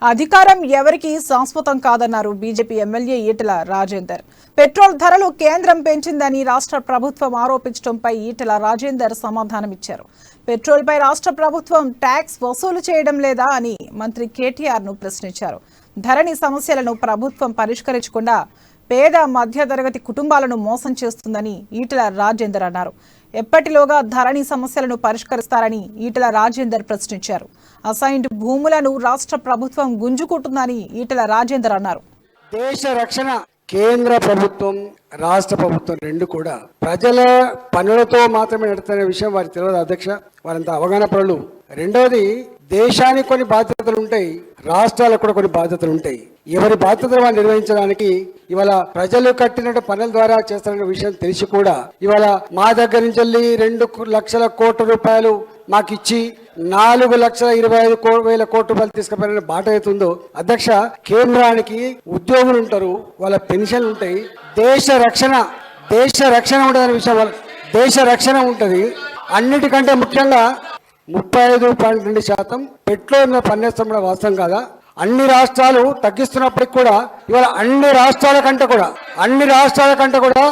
అధికారం ఎవరికి శాశ్వతం కాదన్నారు BJP MLA Etela Rajender. Petrol ధరలు కేంద్రం పెంచిందని రాష్ట్ర ప్రభుత్వం ఆరోపించడంపై ఈటెల రాజేందర్ సమాధానమిచ్చారు. పెట్రోల్పై రాష్ట్ర ప్రభుత్వం ట్యాక్స్ వసూలు చేయడం లేదా అని మంత్రి కేటీఆర్ ను ప్రశ్నించారు. ధరణి సమస్యలను ప్రభుత్వం పరిష్కరించకుండా పేద మధ్యతరగతి కుటుంబాలను మోసం చేస్తుందని ఈటెల రాజేందర్ అన్నారు. ఎప్పటిలోగా ధరణి సమస్యలను పరిష్కరిస్తారని ఈటెల రాజేందర్ ప్రశ్నించారు. అసైన్డ్ భూములను రాష్ట్ర ప్రభుత్వం గుంజుకుంటుందని ఈటెల రాజేందర్ అన్నారు. దేశ రక్షణ కేంద్ర ప్రభుత్వం రాష్ట్ర ప్రభుత్వం రెండు కూడా ప్రజల పనులతో మాత్రమే నడుతున్న విషయం వారికి తెలియదు అధ్యక్ష. వారంతా అవగాహన పనులు. రెండవది, దేశానికి కొన్ని బాధ్యతలు ఉంటాయి, రాష్ట్రాలకు కూడా కొన్ని బాధ్యతలు ఉంటాయి. ఎవరి బాధ్యతలు వారు నిర్వహించడానికి ఇవాళ ప్రజలు కట్టిన పనుల ద్వారా చేస్తున్న విషయం తెలిసి కూడా ఇవాళ మా దగ్గర నుంచి వెళ్ళి 2 లక్షల కోట్ల రూపాయలు మాకు ఇచ్చి 4,25,000 కోట్ల రూపాయలు తీసుకుపోయిన బాట అవుతుందో అధ్యక్ష, కేంద్రానికి ఉద్యోగులు ఉంటారు, వాళ్ళ పెన్షన్లు ఉంటాయి, దేశ రక్షణ ఉంటుంది విషయం. దేశ రక్షణ ఉంటుంది. అన్నిటికంటే ముఖ్యంగా 35.2% పెట్రోల్ పన్నేస్తాం కూడా వాస్తవం కాదా? అన్ని రాష్ట్రాలు తగ్గిస్తున్నప్పటికి కూడా ఇవాళ అన్ని రాష్ట్రాల కంటే కూడా